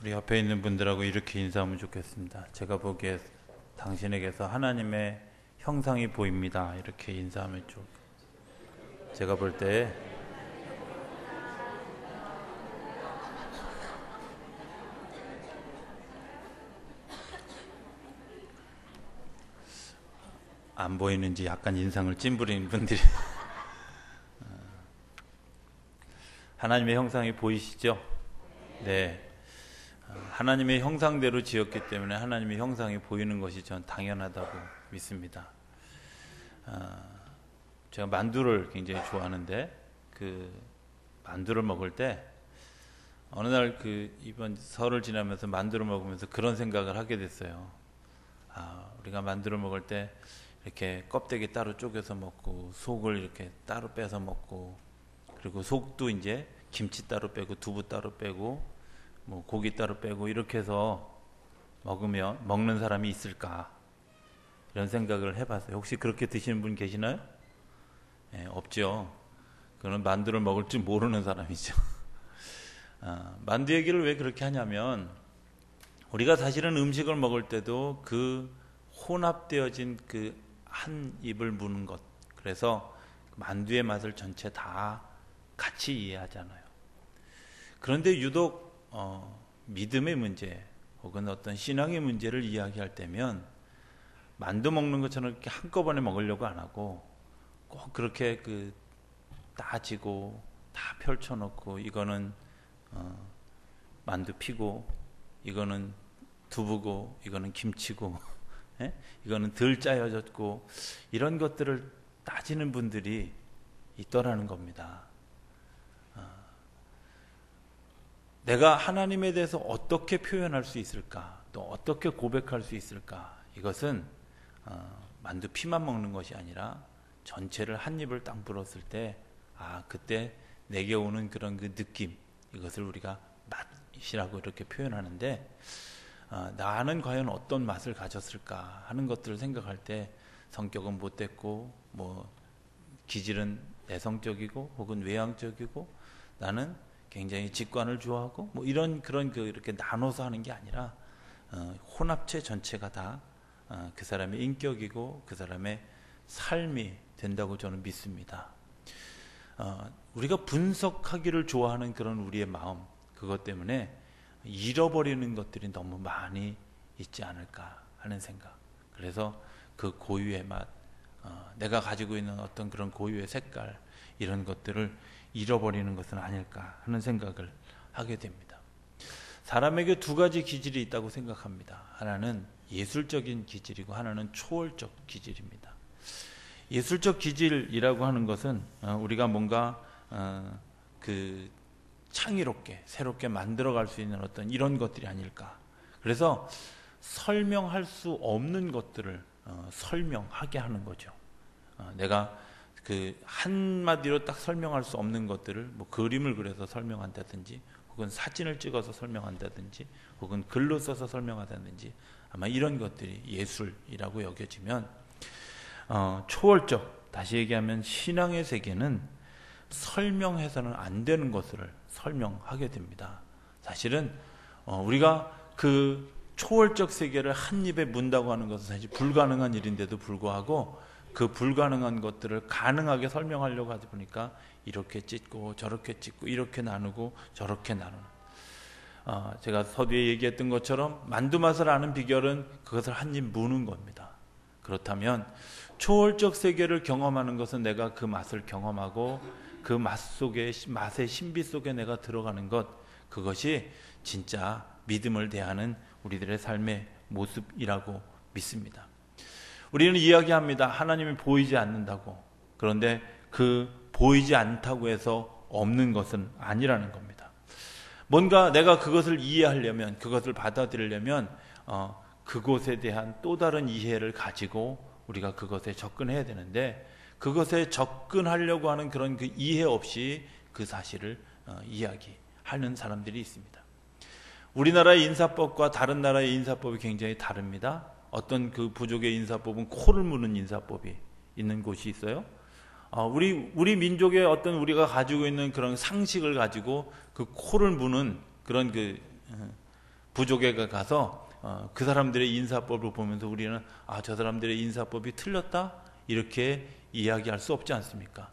우리 옆에 있는 분들하고 이렇게 인사하면 좋겠습니다. 제가 보기에 당신에게서 하나님의 형상이 보입니다. 이렇게 인사하면 좀 제가 볼 때 안 보이는지 약간 인상을 찜부리는 분들이 하나님의 형상이 보이시죠? 네. 하나님의 형상대로 지었기 때문에 하나님의 형상이 보이는 것이 전 당연하다고 믿습니다. 제가 만두를 굉장히 좋아하는데 그 만두를 먹을 때 어느 날 이번 설을 지나면서 만두를 먹으면서 그런 생각을 하게 됐어요. 우리가 만두를 먹을 때 이렇게 껍데기 따로 쪼개서 먹고 속을 이렇게 따로 빼서 먹고 그리고 속도 이제 김치 따로 빼고 두부 따로 빼고 뭐 고기 따로 빼고 이렇게 해서 먹는 사람이 있을까 이런 생각을 해봤어요. 혹시 그렇게 드시는 분 계시나요? 네, 없죠. 그건 만두를 먹을 줄 모르는 사람이죠. 만두 얘기를 왜 그렇게 하냐면 우리가 사실은 음식을 먹을 때도 그 혼합되어진 그 한 입을 무는 것, 그래서 만두의 맛을 전체 다 같이 이해하잖아요. 그런데 유독 믿음의 문제 혹은 어떤 신앙의 문제를 이야기할 때면 만두 먹는 것처럼 이렇게 한꺼번에 먹으려고 안 하고 꼭 그렇게 따지고 다 펼쳐놓고 이거는 만두 피고 이거는 두부고 이거는 김치고 이거는 덜 짜여졌고 이런 것들을 따지는 분들이 있더라는 겁니다. 내가 하나님에 대해서 어떻게 표현할 수 있을까? 또 어떻게 고백할 수 있을까? 이것은 만두 피만 먹는 것이 아니라 전체를 한 입을 딱 물었을 때 그때 내게 오는 그런 그 느낌, 이것을 우리가 맛이라고 이렇게 표현하는데 나는 과연 어떤 맛을 가졌을까 하는 것들을 생각할 때 성격은 못됐고 뭐 기질은 내성적이고 혹은 외향적이고 나는 굉장히 직관을 좋아하고 뭐 그런 이렇게 나눠서 하는 게 아니라 혼합체 전체가 다 그 사람의 인격이고 그 사람의 삶이 된다고 저는 믿습니다. 우리가 분석하기를 좋아하는 그런 우리의 마음, 그것 때문에 잃어버리는 것들이 너무 많이 있지 않을까 하는 생각. 그래서 그 고유의 맛, 내가 가지고 있는 어떤 그런 고유의 색깔, 이런 것들을 잃어버리는 것은 아닐까 하는 생각을 하게 됩니다. 사람에게 두 가지 기질이 있다고 생각합니다. 하나는 예술적인 기질이고 하나는 초월적 기질입니다. 예술적 기질이라고 하는 것은 우리가 뭔가 창의롭게 새롭게 만들어갈 수 있는 어떤 이런 것들이 아닐까. 그래서 설명할 수 없는 것들을 설명하게 하는 거죠. 내가 한마디로 딱 설명할 수 없는 것들을 뭐 그림을 그려서 설명한다든지 혹은 사진을 찍어서 설명한다든지 혹은 글로 써서 설명한다든지 아마 이런 것들이 예술이라고 여겨지면 초월적, 다시 얘기하면 신앙의 세계는 설명해서는 안 되는 것을 설명하게 됩니다. 사실은 우리가 그 초월적 세계를 한 입에 문다고 하는 것은 사실 불가능한 일인데도 불구하고 그 불가능한 것들을 가능하게 설명하려고 하다 보니까 이렇게 찢고 저렇게 찢고 이렇게 나누고 저렇게 나누는, 제가 서두에 얘기했던 것처럼 만두 맛을 아는 비결은 그것을 한 입 무는 겁니다. 그렇다면 초월적 세계를 경험하는 것은 내가 그 맛을 경험하고 그 맛의 신비 속에 내가 들어가는 것, 그것이 진짜 믿음을 대하는 우리들의 삶의 모습이라고 믿습니다. 우리는 이야기합니다. 하나님이 보이지 않는다고. 그런데 그 보이지 않다고 해서 없는 것은 아니라는 겁니다. 뭔가 내가 그것을 이해하려면, 그것을 받아들이려면 그곳에 대한 또 다른 이해를 가지고 우리가 그것에 접근해야 되는데, 그것에 접근하려고 하는 그런 그 이해 없이 그 사실을 이야기하는 사람들이 있습니다. 우리나라의 인사법과 다른 나라의 인사법이 굉장히 다릅니다. 어떤 그 부족의 인사법은 코를 무는 인사법이 있는 곳이 있어요. 우리 민족의 어떤 우리가 가지고 있는 그런 상식을 가지고 그 코를 무는 그런 부족에게 가서 그 사람들의 인사법을 보면서 우리는 저 사람들의 인사법이 틀렸다 이렇게 이야기할 수 없지 않습니까?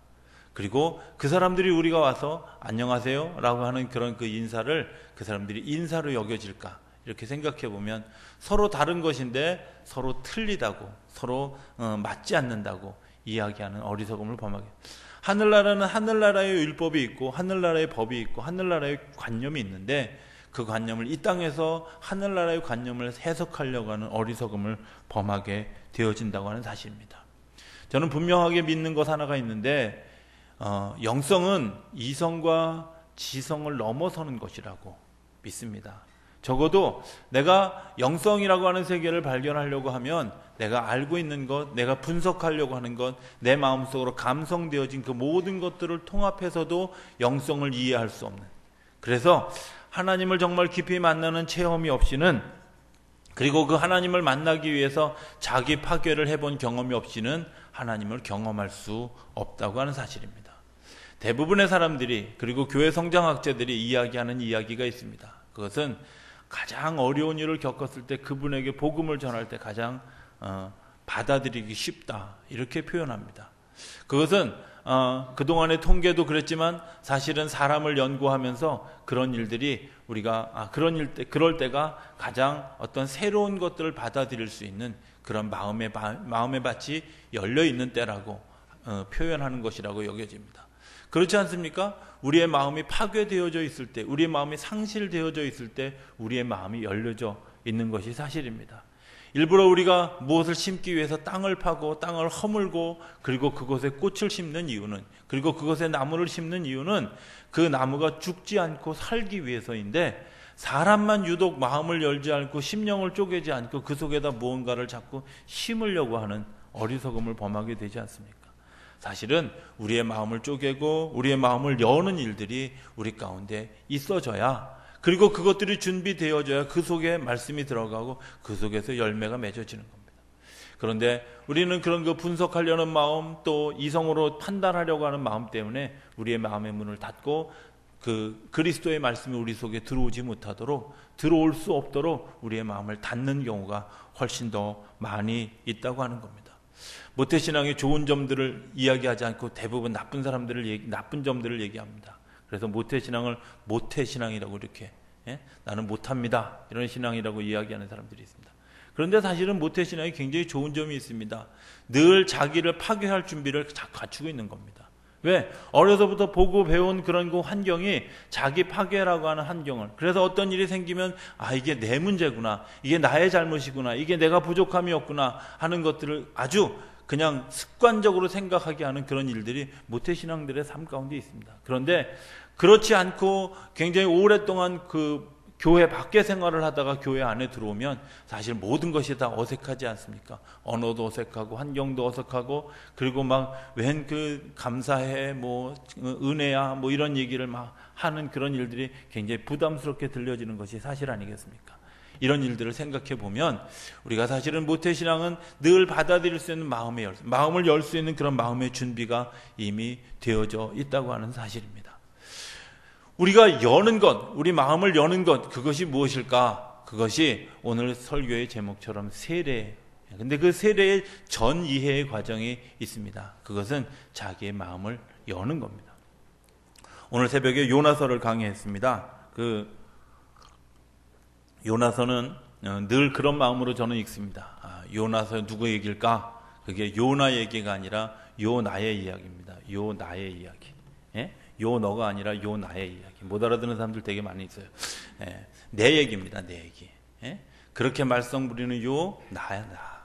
그리고 그 사람들이 우리가 와서 안녕하세요 라고 하는 그런 그 인사를 그 사람들이 인사로 여겨질까 이렇게 생각해 보면 서로 다른 것인데 서로 틀리다고 서로 맞지 않는다고 이야기하는 어리석음을 범하게. 하늘나라는 하늘나라의 율법이 있고 하늘나라의 법이 있고 하늘나라의 관념이 있는데 그 관념을 이 땅에서 하늘나라의 관념을 해석하려고 하는 어리석음을 범하게 되어진다고 하는 사실입니다. 저는 분명하게 믿는 것 하나가 있는데 영성은 이성과 지성을 넘어서는 것이라고 믿습니다. 적어도 내가 영성이라고 하는 세계를 발견하려고 하면 내가 알고 있는 것, 내가 분석하려고 하는 것, 내 마음속으로 감성되어진 그 모든 것들을 통합해서도 영성을 이해할 수 없는, 그래서 하나님을 정말 깊이 만나는 체험이 없이는, 그리고 그 하나님을 만나기 위해서 자기 파괴를 해본 경험이 없이는 하나님을 경험할 수 없다고 하는 사실입니다. 대부분의 사람들이, 그리고 교회 성장학자들이 이야기하는 이야기가 있습니다. 그것은 가장 어려운 일을 겪었을 때 그분에게 복음을 전할 때 가장 받아들이기 쉽다 이렇게 표현합니다. 그것은 그동안의 통계도 그랬지만 사실은 사람을 연구하면서 그런 일들이 우리가 그럴 때가 가장 어떤 새로운 것들을 받아들일 수 있는 그런 마음의 밭이 열려 있는 때라고 표현하는 것이라고 여겨집니다. 그렇지 않습니까? 우리의 마음이 파괴되어져 있을 때, 우리의 마음이 상실되어져 있을 때 우리의 마음이 열려져 있는 것이 사실입니다. 일부러 우리가 무엇을 심기 위해서 땅을 파고 땅을 허물고 그리고 그곳에 꽃을 심는 이유는, 그리고 그곳에 나무를 심는 이유는 그 나무가 죽지 않고 살기 위해서인데, 사람만 유독 마음을 열지 않고 심령을 쪼개지 않고 그 속에다 무언가를 자꾸 심으려고 하는 어리석음을 범하게 되지 않습니까? 사실은 우리의 마음을 쪼개고 우리의 마음을 여는 일들이 우리 가운데 있어져야, 그리고 그것들이 준비되어져야 그 속에 말씀이 들어가고 그 속에서 열매가 맺어지는 겁니다. 그런데 우리는 그런 거 분석하려는 마음, 또 이성으로 판단하려고 하는 마음 때문에 우리의 마음의 문을 닫고 그 그리스도의 말씀이 우리 속에 들어오지 못하도록, 들어올 수 없도록 우리의 마음을 닫는 경우가 훨씬 더 많이 있다고 하는 겁니다. 모태신앙의 좋은 점들을 이야기하지 않고 대부분 나쁜 점들을 얘기합니다. 그래서 모태신앙을 모태신앙이라고 이렇게, 나는 못합니다 이런 신앙이라고 이야기하는 사람들이 있습니다. 그런데 사실은 모태신앙이 굉장히 좋은 점이 있습니다. 늘 자기를 파괴할 준비를 갖추고 있는 겁니다. 왜? 어려서부터 보고 배운 그런 그 환경이 자기 파괴라고 하는 환경을, 그래서 어떤 일이 생기면 이게 내 문제구나, 이게 나의 잘못이구나, 이게 내가 부족함이었구나 하는 것들을 아주 그냥 습관적으로 생각하게 하는 그런 일들이 모태신앙들의 삶 가운데 있습니다. 그런데 그렇지 않고 굉장히 오랫동안 그 교회 밖에 생활을 하다가 교회 안에 들어오면 사실 모든 것이 다 어색하지 않습니까? 언어도 어색하고 환경도 어색하고, 그리고 막 웬 그 감사해 뭐 은혜야 뭐 이런 얘기를 막 하는 그런 일들이 굉장히 부담스럽게 들려지는 것이 사실 아니겠습니까? 이런 일들을 생각해 보면 우리가 사실은 모태신앙은 늘 받아들일 수 있는 마음을 열 수 있는 그런 마음의 준비가 이미 되어져 있다고 하는 사실입니다. 우리가 여는 것, 우리 마음을 여는 것, 그것이 무엇일까? 그것이 오늘 설교의 제목처럼 세례. 근데 그 세례의 전 이해의 과정이 있습니다. 그것은 자기의 마음을 여는 겁니다. 오늘 새벽에 요나서를 강의했습니다. 요나서는 늘 그런 마음으로 저는 읽습니다. 요나서 누구 얘기일까? 그게 요나 얘기가 아니라 요나의 이야기입니다. 요나의 이야기. 요 너가 아니라 요 나의 이야기. 못 알아듣는 사람들 되게 많이 있어요. 내 얘기입니다. 내 얘기. 그렇게 말썽 부리는 요 나야 나.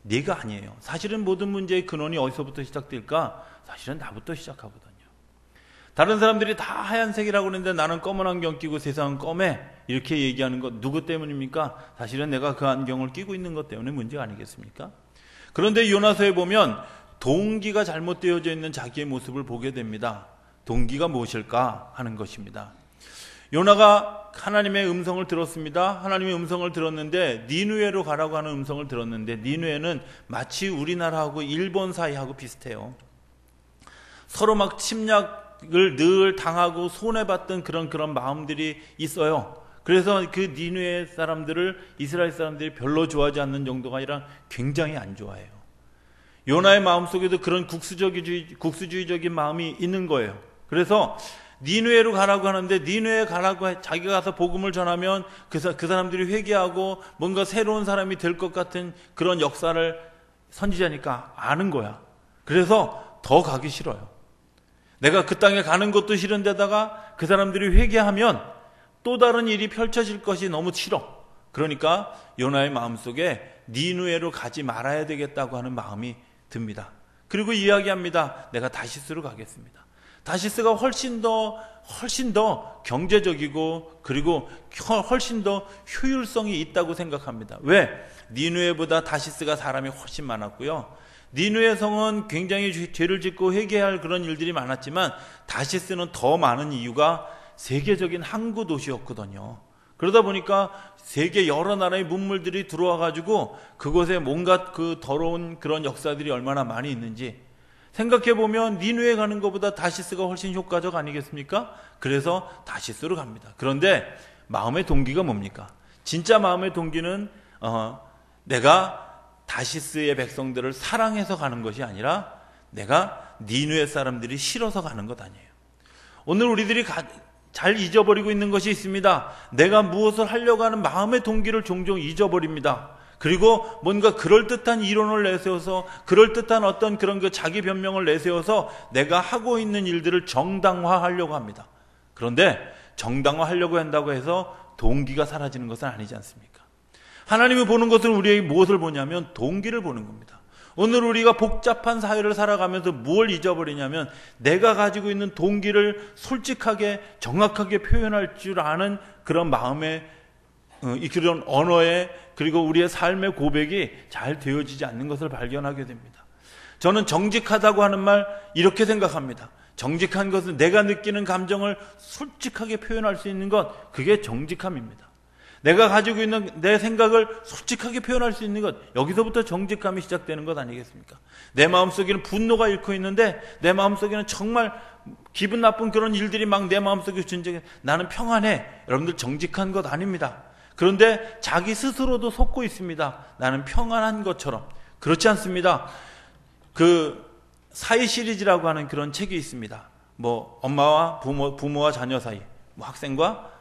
네가 아니에요. 사실은 모든 문제의 근원이 어디서부터 시작될까? 사실은 나부터 시작하거든요. 다른 사람들이 다 하얀색이라고 그러는데 나는 검은 안경 끼고 세상은 검해 이렇게 얘기하는 것 누구 때문입니까? 사실은 내가 그 안경을 끼고 있는 것 때문에 문제가 아니겠습니까? 그런데 요나서에 보면 동기가 잘못되어져 있는 자기의 모습을 보게 됩니다. 동기가 무엇일까 하는 것입니다. 요나가 하나님의 음성을 들었습니다. 하나님의 음성을 들었는데 니느웨로 가라고 하는 음성을 들었는데, 니느웨는 마치 우리나라하고 일본 사이하고 비슷해요. 서로 막 침략을 늘 당하고 손해봤던 그런 마음들이 있어요. 그래서 그 니느웨 사람들을 이스라엘 사람들이 별로 좋아하지 않는 정도가 아니라 굉장히 안 좋아해요. 요나의 마음속에도 그런 국수주의적인 마음이 있는 거예요. 그래서 니느웨로 가라고 하는데 니느웨에 가라고 자기가 가서 복음을 전하면 그 사람들이 회개하고 뭔가 새로운 사람이 될 것 같은 그런 역사를 선지자니까 아는 거야. 그래서 더 가기 싫어요. 내가 그 땅에 가는 것도 싫은데다가 그 사람들이 회개하면 또 다른 일이 펼쳐질 것이 너무 싫어. 그러니까 요나의 마음속에 니느웨로 가지 말아야 되겠다고 하는 마음이 듭니다. 그리고 이야기합니다. 내가 다시스로 가겠습니다. 다시스가 훨씬 더 경제적이고 그리고 훨씬 더 효율성이 있다고 생각합니다. 왜? 니느웨보다 다시스가 사람이 훨씬 많았고요. 니느웨 성은 굉장히 죄를 짓고 회개할 그런 일들이 많았지만 다시스는 더 많은 이유가 세계적인 항구 도시였거든요. 그러다 보니까 세계 여러 나라의 문물들이 들어와 가지고 그곳에 뭔가 그 더러운 그런 역사들이 얼마나 많이 있는지 생각해 보면 니느웨 가는 것보다 다시스가 훨씬 효과적 아니겠습니까? 그래서 다시스로 갑니다. 그런데 마음의 동기가 뭡니까? 진짜 마음의 동기는 내가 다시스의 백성들을 사랑해서 가는 것이 아니라 내가 니느웨 사람들이 싫어서 가는 것 아니에요. 오늘 우리들이 잘 잊어버리고 있는 것이 있습니다. 내가 무엇을 하려고 하는 마음의 동기를 종종 잊어버립니다. 그리고 뭔가 그럴듯한 이론을 내세워서 그럴듯한 어떤 그런 자기 변명을 내세워서 내가 하고 있는 일들을 정당화하려고 합니다. 그런데 정당화하려고 한다고 해서 동기가 사라지는 것은 아니지 않습니까? 하나님이 보는 것은 우리에게 무엇을 보냐면 동기를 보는 겁니다. 오늘 우리가 복잡한 사회를 살아가면서 무엇을 잊어버리냐면 내가 가지고 있는 동기를 솔직하게 정확하게 표현할 줄 아는 그런 마음의 그런 언어에 그리고 우리의 삶의 고백이 잘 되어지지 않는 것을 발견하게 됩니다. 저는 정직하다고 하는 말 이렇게 생각합니다. 정직한 것은 내가 느끼는 감정을 솔직하게 표현할 수 있는 것, 그게 정직함입니다. 내가 가지고 있는 내 생각을 솔직하게 표현할 수 있는 것, 여기서부터 정직함이 시작되는 것 아니겠습니까? 내 마음속에는 분노가 잃고 있는데 내 마음속에는 정말 기분 나쁜 그런 일들이 막 내 마음속에 존재해. 나는 평안해. 여러분들 정직한 것 아닙니다. 그런데 자기 스스로도 속고 있습니다. 나는 평안한 것처럼. 그렇지 않습니다. 그 사이 시리즈라고 하는 그런 책이 있습니다. 뭐 엄마와 부모와 자녀 사이, 뭐 학생과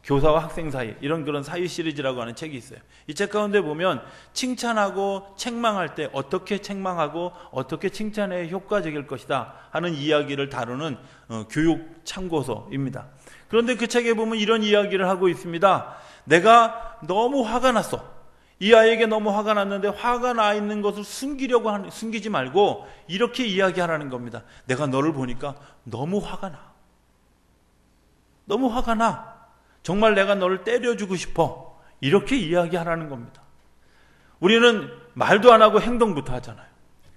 교사와 학생 사이, 이런 그런 사이 시리즈라고 하는 책이 있어요. 이 책 가운데 보면 칭찬하고 책망할 때 어떻게 책망하고 어떻게 칭찬해야 효과적일 것이다 하는 이야기를 다루는 교육 참고서입니다. 그런데 그 책에 보면 이런 이야기를 하고 있습니다. 내가 너무 화가 났어. 이 아이에게 너무 화가 났는데 화가 나 있는 것을 숨기지 말고 이렇게 이야기하라는 겁니다. 내가 너를 보니까 너무 화가 나. 너무 화가 나. 정말 내가 너를 때려주고 싶어. 이렇게 이야기하라는 겁니다. 우리는 말도 안 하고 행동부터 하잖아요.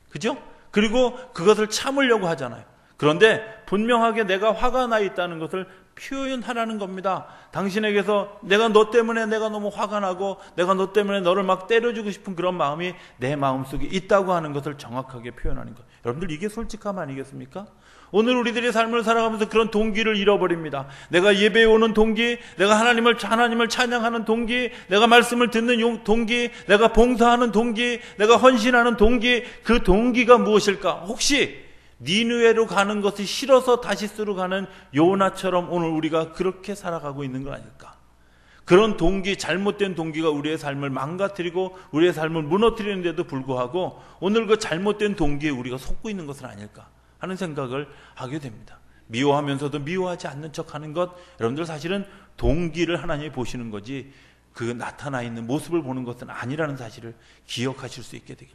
그죠? 그리고 그것을 참으려고 하잖아요. 그런데 분명하게 내가 화가 나 있다는 것을 표현하라는 겁니다. 당신에게서 내가 너 때문에 내가 너무 화가 나고 내가 너 때문에 너를 막 때려주고 싶은 그런 마음이 내 마음속에 있다고 하는 것을 정확하게 표현하는 것. 여러분들 이게 솔직함 아니겠습니까? 오늘 우리들의 삶을 살아가면서 그런 동기를 잃어버립니다. 내가 예배에 오는 동기, 내가 하나님을 찬양하는 동기, 내가 말씀을 듣는 동기, 내가 봉사하는 동기, 내가 헌신하는 동기, 그 동기가 무엇일까? 혹시 니느웨로 가는 것이 싫어서 다시스로 가는 요나처럼 오늘 우리가 그렇게 살아가고 있는 거 아닐까? 그런 동기, 잘못된 동기가 우리의 삶을 망가뜨리고 우리의 삶을 무너뜨리는데도 불구하고 오늘 그 잘못된 동기에 우리가 속고 있는 것은 아닐까 하는 생각을 하게 됩니다. 미워하면서도 미워하지 않는 척하는 것, 여러분들 사실은 동기를 하나님이 보시는 거지 그 나타나 있는 모습을 보는 것은 아니라는 사실을 기억하실 수 있게 되길.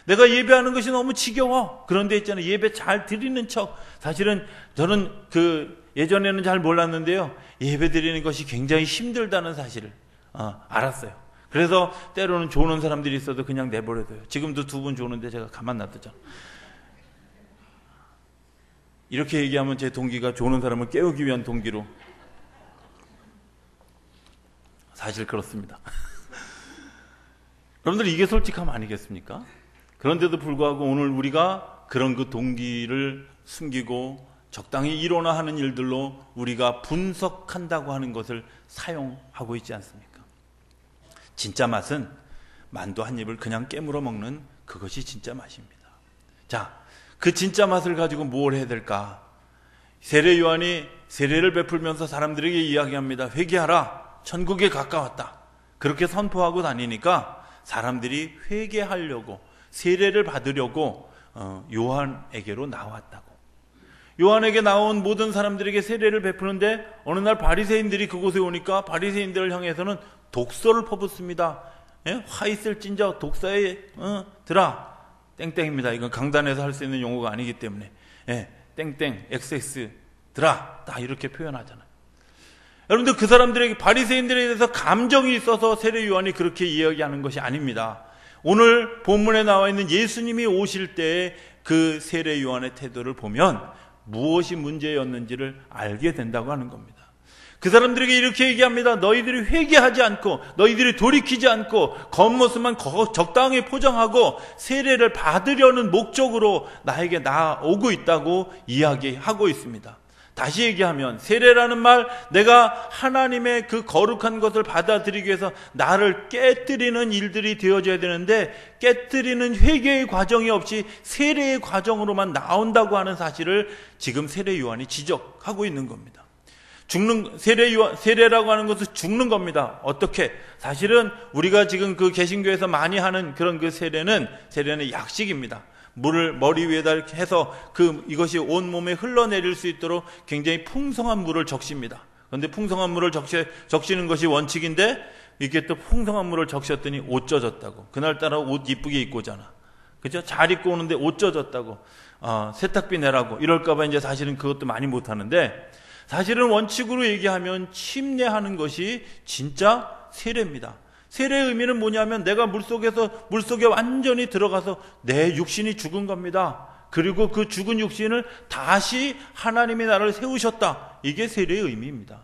내가 예배하는 것이 너무 지겨워. 그런데 있잖아요, 예배 잘 드리는 척. 사실은 저는 예전에는 잘 몰랐는데요, 예배 드리는 것이 굉장히 힘들다는 사실을 알았어요. 그래서 때로는 조는 사람들이 있어도 그냥 내버려둬요. 지금도 두 분 조는데 제가 가만 놔두잖아요. 이렇게 얘기하면 제 동기가 조는 사람을 깨우기 위한 동기로. 사실 그렇습니다. 여러분들 이게 솔직함 아니겠습니까? 그런데도 불구하고 오늘 우리가 그런 그 동기를 숨기고 적당히 이로나 하는 일들로 우리가 분석한다고 하는 것을 사용하고 있지 않습니까? 진짜 맛은 만두 한 입을 그냥 깨물어 먹는 그것이 진짜 맛입니다. 자, 그 진짜 맛을 가지고 뭘 해야 될까? 세례 요한이 세례를 베풀면서 사람들에게 이야기합니다. 회개하라. 천국에 가까웠다. 그렇게 선포하고 다니니까 사람들이 회개하려고 세례를 받으려고 요한에게로 나왔다고. 요한에게 나온 모든 사람들에게 세례를 베푸는데 어느 날 바리새인들이 그곳에 오니까 바리새인들을 향해서는 독서를 퍼붓습니다. 예? 화 있을 진저 독사에 들아 땡땡입니다. 이건 강단에서 할 수 있는 용어가 아니기 때문에 예, 땡땡 XX 들아 딱 이렇게 표현하잖아요. 여러분들 그 사람들에게 바리새인들에 대해서 감정이 있어서 세례 요한이 그렇게 이야기하는 것이 아닙니다. 오늘 본문에 나와 있는 예수님이 오실 때의 그 세례 요한의 태도를 보면 무엇이 문제였는지를 알게 된다고 하는 겁니다. 그 사람들에게 이렇게 얘기합니다. 너희들이 회개하지 않고 너희들이 돌이키지 않고 겉모습만 적당히 포장하고 세례를 받으려는 목적으로 나에게 나오고 있다고 이야기하고 있습니다. 다시 얘기하면 세례라는 말, 내가 하나님의 그 거룩한 것을 받아들이기 위해서 나를 깨뜨리는 일들이 되어져야 되는데 깨뜨리는 회개의 과정이 없이 세례의 과정으로만 나온다고 하는 사실을 지금 세례 요한이 지적하고 있는 겁니다. 세례라고 하는 것은 죽는 겁니다. 어떻게? 사실은 우리가 지금 그 개신교에서 많이 하는 그런 그 세례는 약식입니다. 물을 머리 위에다 이렇게 해서 이것이 온 몸에 흘러내릴 수 있도록 굉장히 풍성한 물을 적십니다. 그런데 풍성한 물을 적시는 것이 원칙인데 이렇게 또 풍성한 물을 적셨더니 옷 젖었다고. 그날따라 옷 이쁘게 입고 오잖아. 그죠? 잘 입고 오는데 옷 젖었다고. 세탁비 내라고. 이럴까봐 이제 사실은 그것도 많이 못 하는데 사실은 원칙으로 얘기하면 침례하는 것이 진짜 세례입니다. 세례의 의미는 뭐냐면 내가 물속에 완전히 들어가서 내 육신이 죽은 겁니다. 그리고 그 죽은 육신을 다시 하나님이 나를 세우셨다. 이게 세례의 의미입니다.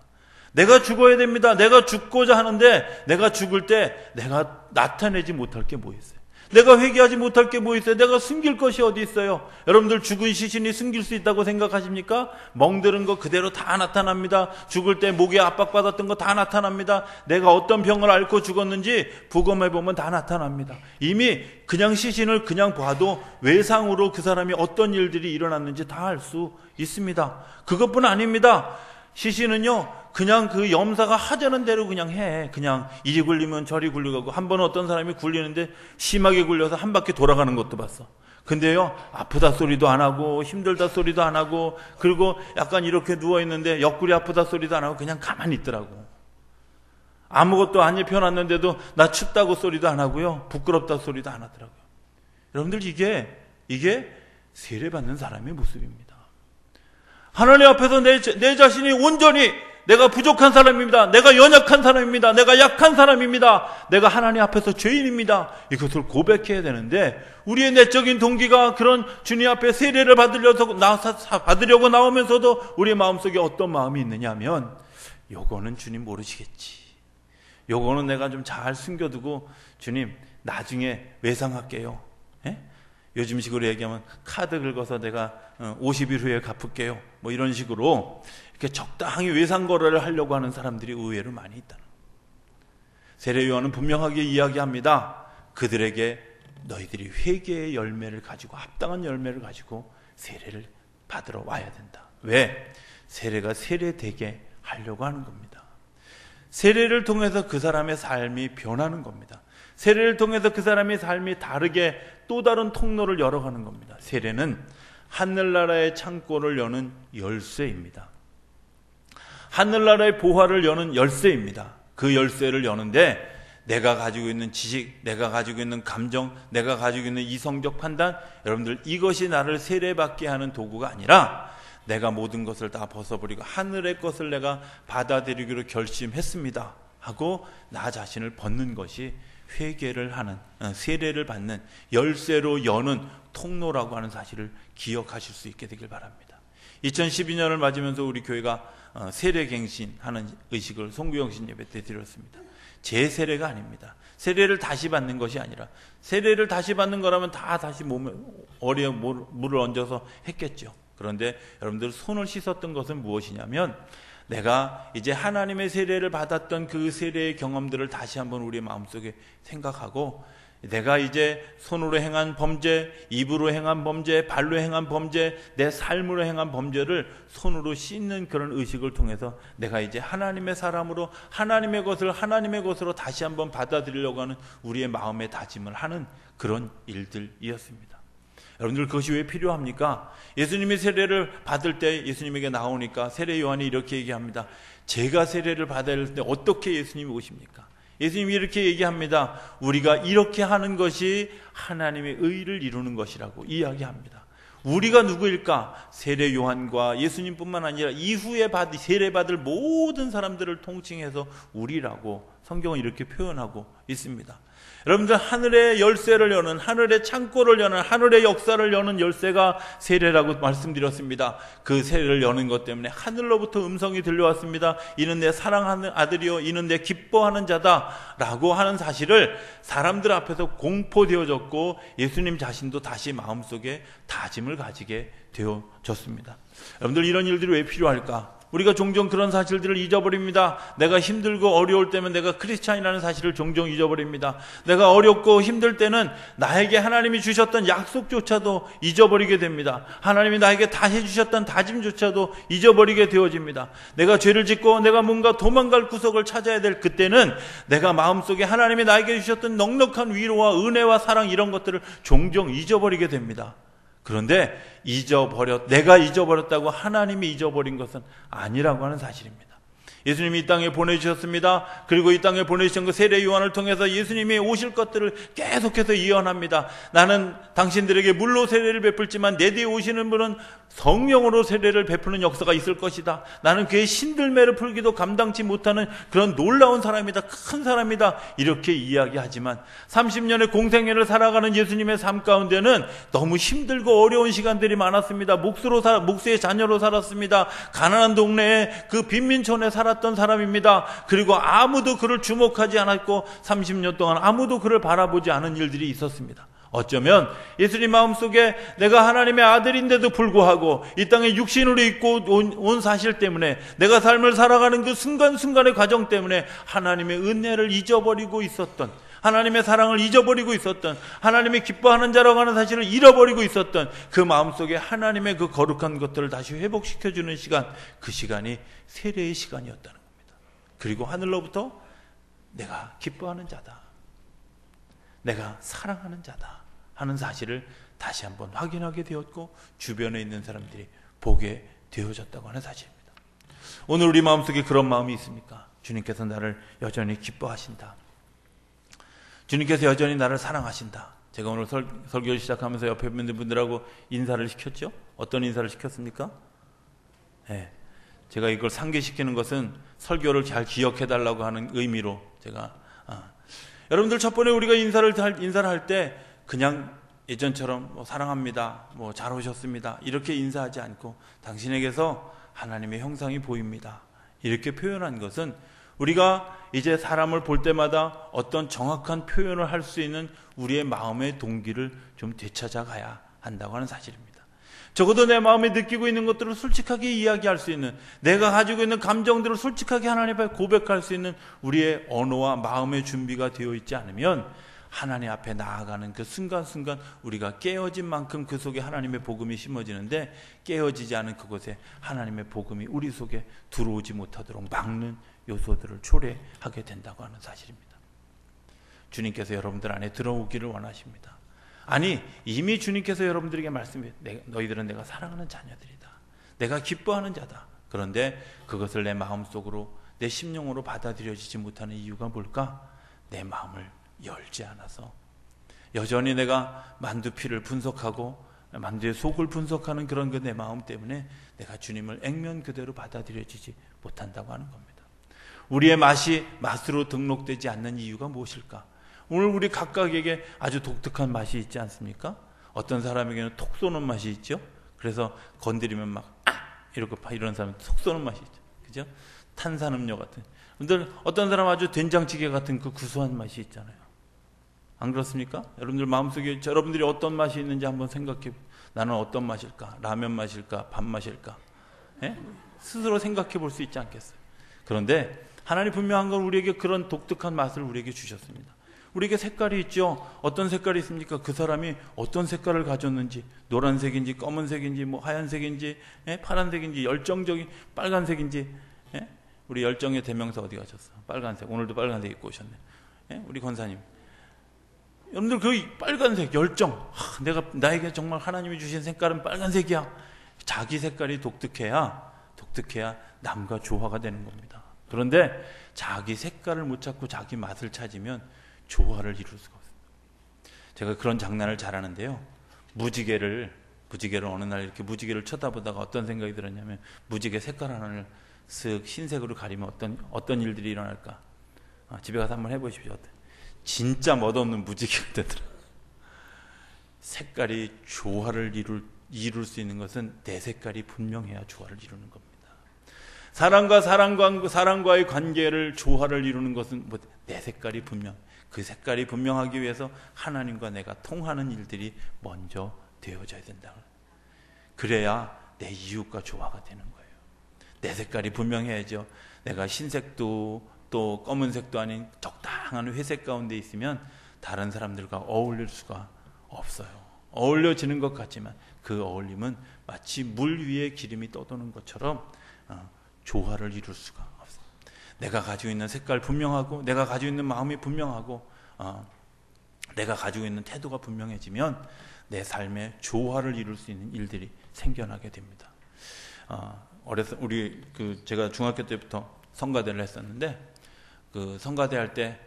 내가 죽어야 됩니다. 내가 죽고자 하는데 내가 죽을 때 내가 나타내지 못할 게 뭐 있어요? 내가 회개하지 못할 게 뭐 있어요? 내가 숨길 것이 어디 있어요? 여러분들 죽은 시신이 숨길 수 있다고 생각하십니까? 멍드는 거 그대로 다 나타납니다. 죽을 때 목에 압박받았던 거 다 나타납니다. 내가 어떤 병을 앓고 죽었는지 부검해보면 다 나타납니다. 이미 그냥 시신을 그냥 봐도 외상으로 그 사람이 어떤 일들이 일어났는지 다 알 수 있습니다. 그것뿐 아닙니다. 시신은요, 그냥 그 염사가 하자는 대로 그냥 해. 그냥 이리 굴리면 저리 굴리고, 한 번 어떤 사람이 굴리는데 심하게 굴려서 한 바퀴 돌아가는 것도 봤어. 근데요, 아프다 소리도 안 하고 힘들다 소리도 안 하고, 그리고 약간 이렇게 누워있는데 옆구리 아프다 소리도 안 하고 그냥 가만히 있더라고. 아무것도 안 입혀놨는데도 나 춥다고 소리도 안 하고요, 부끄럽다 소리도 안 하더라고요. 여러분들 이게 세례받는 사람의 모습입니다. 하나님 앞에서 내 자신이 온전히 내가 부족한 사람입니다. 내가 연약한 사람입니다. 내가 약한 사람입니다. 내가 하나님 앞에서 죄인입니다. 이것을 고백해야 되는데 우리의 내적인 동기가 그런 주님 앞에 세례를 받으려고 나오면서도 우리의 마음속에 어떤 마음이 있느냐 하면 요거는 주님 모르시겠지. 요거는 내가 좀 잘 숨겨두고 주님 나중에 외상할게요. 예? 요즘식으로 얘기하면 카드 긁어서 내가 50일 후에 갚을게요. 뭐 이런 식으로 이렇게 적당히 외상 거래를 하려고 하는 사람들이 의외로 많이 있다는 거예요. 세례 요한은 분명하게 이야기합니다. 그들에게 너희들이 회개의 열매를 가지고 합당한 열매를 가지고 세례를 받으러 와야 된다. 왜? 세례가 세례되게 하려고 하는 겁니다. 세례를 통해서 그 사람의 삶이 변하는 겁니다. 세례를 통해서 그 사람의 삶이 다르게 또 다른 통로를 열어가는 겁니다. 세례는 하늘나라의 창고를 여는 열쇠입니다. 하늘나라의 보화를 여는 열쇠입니다. 그 열쇠를 여는데 내가 가지고 있는 지식, 내가 가지고 있는 감정, 내가 가지고 있는 이성적 판단, 여러분들 이것이 나를 세례받게 하는 도구가 아니라 내가 모든 것을 다 벗어버리고 하늘의 것을 내가 받아들이기로 결심했습니다 하고 나 자신을 벗는 것이 회개를 하는, 세례를 받는 열쇠로 여는 통로라고 하는 사실을 기억하실 수 있게 되길 바랍니다. 2012년을 맞으면서 우리 교회가 세례갱신하는 의식을 송구영신 예배 때 드렸습니다. 제 세례가 아닙니다. 세례를 다시 받는 것이 아니라, 세례를 다시 받는 거라면 다 다시 몸에 어리에 물을 얹어서 했겠죠. 그런데 여러분들 손을 씻었던 것은 무엇이냐면 내가 이제 하나님의 세례를 받았던 그 세례의 경험들을 다시 한번 우리의 마음속에 생각하고 내가 이제 손으로 행한 범죄, 입으로 행한 범죄, 발로 행한 범죄, 내 삶으로 행한 범죄를 손으로 씻는 그런 의식을 통해서 내가 이제 하나님의 사람으로 하나님의 것으로 다시 한번 받아들이려고 하는 우리의 마음의 다짐을 하는 그런 일들이었습니다. 여러분들 그것이 왜 필요합니까? 예수님이 세례를 받을 때 예수님에게 나오니까 세례 요한이 이렇게 얘기합니다. 제가 세례를 받아야 할 때 어떻게 예수님이 오십니까? 예수님이 이렇게 얘기합니다. 우리가 이렇게 하는 것이 하나님의 의를 이루는 것이라고 이야기합니다. 우리가 누구일까? 세례 요한과 예수님뿐만 아니라 이후에 세례받을 모든 사람들을 통칭해서 우리라고 성경은 이렇게 표현하고 있습니다. 여러분들 하늘의 열쇠를 여는, 하늘의 창고를 여는, 하늘의 역사를 여는 열쇠가 세례라고 말씀드렸습니다. 그 세례를 여는 것 때문에 하늘로부터 음성이 들려왔습니다. 이는 내 사랑하는 아들이요 이는 내 기뻐하는 자다 라고 하는 사실을 사람들 앞에서 공포되어졌고 예수님 자신도 다시 마음속에 다짐을 가지게 되어졌습니다. 여러분들 이런 일들이 왜 필요할까? 우리가 종종 그런 사실들을 잊어버립니다. 내가 힘들고 어려울 때면 내가 크리스찬이라는 사실을 종종 잊어버립니다. 내가 어렵고 힘들 때는 나에게 하나님이 주셨던 약속조차도 잊어버리게 됩니다. 하나님이 나에게 다시 주셨던 다짐조차도 잊어버리게 되어집니다. 내가 죄를 짓고 내가 뭔가 도망갈 구석을 찾아야 될 그때는 내가 마음속에 하나님이 나에게 주셨던 넉넉한 위로와 은혜와 사랑 이런 것들을 종종 잊어버리게 됩니다. 그런데 내가 잊어버렸다고 하나님이 잊어버린 것은 아니라고 하는 사실입니다. 예수님이 이 땅에 보내주셨습니다. 그리고 이 땅에 보내주신 그 세례 요한을 통해서 예수님이 오실 것들을 계속해서 예언합니다. 나는 당신들에게 물로 세례를 베풀지만 내 뒤에 오시는 분은 성령으로 세례를 베푸는 역사가 있을 것이다. 나는 그의 신들매를 풀기도 감당치 못하는 그런 놀라운 사람이다. 큰 사람이다. 이렇게 이야기하지만 30년의 공생애를 살아가는 예수님의 삶 가운데는 너무 힘들고 어려운 시간들이 많았습니다. 목수의 자녀로 살았습니다. 가난한 동네에 그 빈민촌에 살았던 사람입니다. 그리고 아무도 그를 주목하지 않았고 30년 동안 아무도 그를 바라보지 않은 일들이 있었습니다. 어쩌면 예수님 마음속에 내가 하나님의 아들인데도 불구하고 이 땅에 육신으로 있고 온 사실 때문에 내가 삶을 살아가는 그 순간순간의 과정 때문에 하나님의 은혜를 잊어버리고 있었던, 하나님의 사랑을 잊어버리고 있었던, 하나님이 기뻐하는 자라고 하는 사실을 잃어버리고 있었던 그 마음속에 하나님의 그 거룩한 것들을 다시 회복시켜주는 시간, 그 시간이 세례의 시간이었다는 겁니다. 그리고 하늘로부터 내가 기뻐하는 자다, 내가 사랑하는 자다 하는 사실을 다시 한번 확인하게 되었고 주변에 있는 사람들이 보게 되어졌다고 하는 사실입니다. 오늘 우리 마음속에 그런 마음이 있습니까? 주님께서 나를 여전히 기뻐하신다, 주님께서 여전히 나를 사랑하신다. 제가 오늘 설교를 시작하면서 옆에 있는 분들하고 인사를 시켰죠? 어떤 인사를 시켰습니까? 네. 제가 이걸 상기시키는 것은 설교를 잘 기억해달라고 하는 의미로 제가 여러분들 첫 번에 우리가 인사를 할 때 그냥 예전처럼 사랑합니다, 잘 오셨습니다 이렇게 인사하지 않고 당신에게서 하나님의 형상이 보입니다 이렇게 표현한 것은 우리가 이제 사람을 볼 때마다 어떤 정확한 표현을 할 수 있는 우리의 마음의 동기를 좀 되찾아가야 한다고 하는 사실입니다. 적어도 내 마음에 느끼고 있는 것들을 솔직하게 이야기할 수 있는, 내가 가지고 있는 감정들을 솔직하게 하나님 앞에 고백할 수 있는 우리의 언어와 마음의 준비가 되어 있지 않으면 하나님 앞에 나아가는 그 순간순간 우리가 깨어진 만큼 그 속에 하나님의 복음이 심어지는데 깨어지지 않은 그곳에 하나님의 복음이 우리 속에 들어오지 못하도록 막는 요소들을 초래하게 된다고 하는 사실입니다. 주님께서 여러분들 안에 들어오기를 원하십니다. 아니, 이미 주님께서 여러분들에게 말씀해, 너희들은 내가 사랑하는 자녀들이다, 내가 기뻐하는 자다. 그런데 그것을 내 마음속으로, 내 심령으로 받아들여지지 못하는 이유가 뭘까? 내 마음을 열지 않아서 여전히 내가 만두피를 분석하고 만두의 속을 분석하는 그런 내 마음 때문에 내가 주님을 액면 그대로 받아들여지지 못한다고 하는 겁니다. 우리의 맛으로 등록되지 않는 이유가 무엇일까? 오늘 우리 각각에게 아주 독특한 맛이 있지 않습니까? 어떤 사람에게는 톡 쏘는 맛이 있죠. 그래서 건드리면 막 이렇게 이런 사람은 톡 쏘는 맛이 있죠. 그죠? 탄산음료 같은. 근데 어떤 사람 아주 된장찌개 같은 그 구수한 맛이 있잖아요. 안 그렇습니까? 여러분들 마음속에 여러분들이 어떤 맛이 있는지 한번 생각해. 나는 어떤 맛일까? 라면 맛일까? 밥 맛일까? 예? 스스로 생각해 볼 수 있지 않겠어요? 그런데 하나님 분명한 건 우리에게 그런 독특한 맛을 우리에게 주셨습니다. 우리에게 색깔이 있죠. 어떤 색깔이 있습니까? 그 사람이 어떤 색깔을 가졌는지, 노란색인지 검은색인지 뭐 하얀색인지 파란색인지 열정적인 빨간색인지. 우리 열정의 대명사 어디 가셨어? 빨간색. 오늘도 빨간색 입고 오셨네. 우리 권사님. 여러분들 그 빨간색 열정. 나에게 정말 하나님이 주신 색깔은 빨간색이야. 자기 색깔이 독특해야 남과 조화가 되는 겁니다. 그런데 자기 색깔을 못 찾고 자기 맛을 찾으면 조화를 이룰 수가 없습니다. 제가 그런 장난을 잘하는데요. 무지개를 어느 날 이렇게 무지개를 쳐다보다가 어떤 생각이 들었냐면, 무지개 색깔 하나를 쓱 흰색으로 가리면 어떤 일들이 일어날까? 집에 가서 한번 해보십시오. 진짜 멋없는 무지개가 되더라. 색깔이 조화를 이룰 수 있는 것은 내 색깔이 분명해야 조화를 이루는 겁니다. 사람과의 관계를 조화를 이루는 것은 내 색깔이 그 색깔이 분명하기 위해서 하나님과 내가 통하는 일들이 먼저 되어져야 된다. 그래야 내 이웃과 조화가 되는 거예요. 내 색깔이 분명해야죠. 내가 흰색도 또 검은색도 아닌 적당한 회색 가운데 있으면 다른 사람들과 어울릴 수가 없어요. 어울려지는 것 같지만 그 어울림은 마치 물 위에 기름이 떠도는 것처럼 조화를 이룰 수가 없어요. 내가 가지고 있는 색깔 분명하고, 내가 가지고 있는 마음이 분명하고, 내가 가지고 있는 태도가 분명해지면 내 삶에 조화를 이룰 수 있는 일들이 생겨나게 됩니다. 제가 중학교 때부터 성가대를 했었는데, 그 성가대 할 때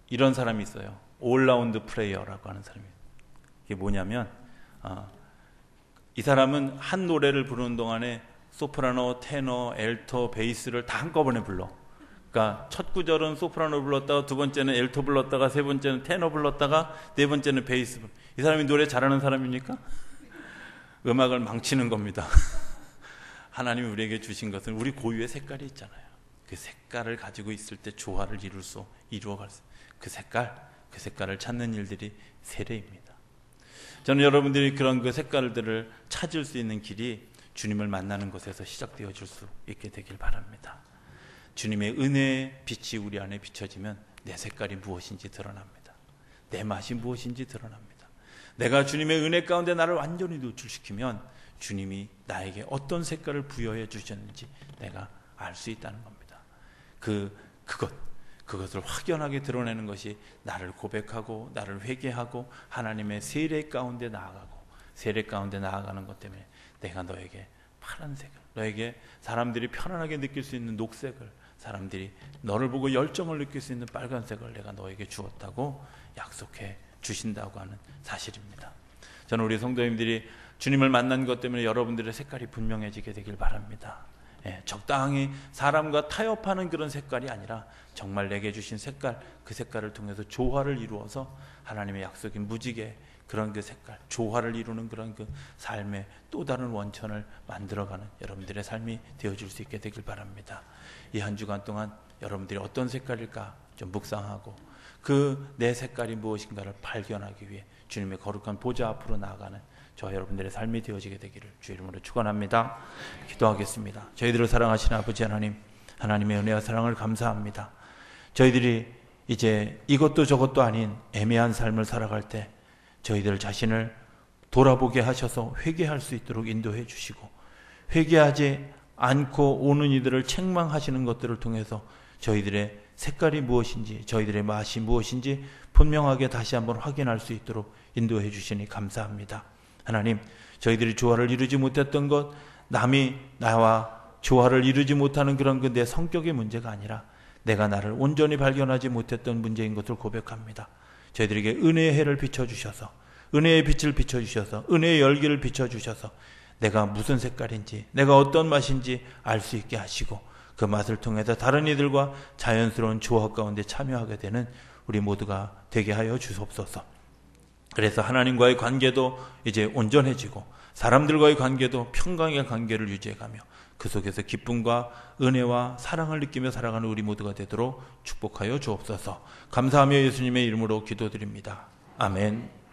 이런 사람이 있어요. 올라운드 플레이어라고 하는 사람이. 이게 뭐냐면, 이 사람은 한 노래를 부르는 동안에 소프라노, 테너, 엘토, 베이스를 다 한꺼번에 불러. 그러니까 첫 구절은 소프라노 불렀다가, 두 번째는 엘토 불렀다가, 세 번째는 테너 불렀다가, 네 번째는 베이스. 이 사람이 노래 잘하는 사람입니까? 음악을 망치는 겁니다. 하나님이 우리에게 주신 것은 우리 고유의 색깔이 있잖아요. 그 색깔을 가지고 있을 때 조화를 이루어갈 수, 그 색깔을 찾는 일들이 세례입니다. 저는 여러분들이 그런 그 색깔들을 찾을 수 있는 길이 주님을 만나는 것에서 시작되어질 수 있게 되길 바랍니다. 주님의 은혜의 빛이 우리 안에 비춰지면 내 색깔이 무엇인지 드러납니다. 내 맛이 무엇인지 드러납니다. 내가 주님의 은혜 가운데 나를 완전히 노출시키면 주님이 나에게 어떤 색깔을 부여해 주셨는지 내가 알 수 있다는 겁니다. 그것을 확연하게 드러내는 것이 나를 고백하고 나를 회개하고 하나님의 세례 가운데 나아가는 것 때문에 내가 너에게 파란색을, 너에게 사람들이 편안하게 느낄 수 있는 녹색을, 사람들이 너를 보고 열정을 느낄 수 있는 빨간색을 내가 너에게 주었다고 약속해 주신다고 하는 사실입니다. 저는 우리 성도님들이 주님을 만난 것 때문에 여러분들의 색깔이 분명해지게 되길 바랍니다. 적당히 사람과 타협하는 그런 색깔이 아니라 정말 내게 주신 색깔, 그 색깔을 통해서 조화를 이루어서 하나님의 약속인 무지개, 그런 그 색깔, 조화를 이루는 그런 그 삶의 또 다른 원천을 만들어가는 여러분들의 삶이 되어줄 수 있게 되길 바랍니다. 이 한 주간 동안 여러분들이 어떤 색깔일까 좀 묵상하고 그 내 색깔이 무엇인가를 발견하기 위해 주님의 거룩한 보좌 앞으로 나아가는 저와 여러분들의 삶이 되어지게 되기를 주의 이름으로 축원합니다. 기도하겠습니다. 저희들을 사랑하시는 아버지 하나님, 하나님의 은혜와 사랑을 감사합니다. 저희들이 이제 이것도 저것도 아닌 애매한 삶을 살아갈 때 저희들 자신을 돌아보게 하셔서 회개할 수 있도록 인도해 주시고, 회개하지 않고 오는 이들을 책망하시는 것들을 통해서 저희들의 색깔이 무엇인지, 저희들의 맛이 무엇인지 분명하게 다시 한번 확인할 수 있도록 인도해 주시니 감사합니다. 하나님, 저희들이 조화를 이루지 못했던 것, 남이 나와 조화를 이루지 못하는 그런 내 성격의 문제가 아니라 내가 나를 온전히 발견하지 못했던 문제인 것을 고백합니다. 저희들에게 은혜의 해를 비춰주셔서, 은혜의 빛을 비춰주셔서, 은혜의 열기를 비춰주셔서 내가 무슨 색깔인지, 내가 어떤 맛인지 알 수 있게 하시고, 그 맛을 통해서 다른 이들과 자연스러운 조화 가운데 참여하게 되는 우리 모두가 되게 하여 주옵소서. 그래서 하나님과의 관계도 이제 온전해지고 사람들과의 관계도 평강의 관계를 유지해가며 그 속에서 기쁨과 은혜와 사랑을 느끼며 살아가는 우리 모두가 되도록 축복하여 주옵소서. 감사하며 예수님의 이름으로 기도드립니다. 아멘.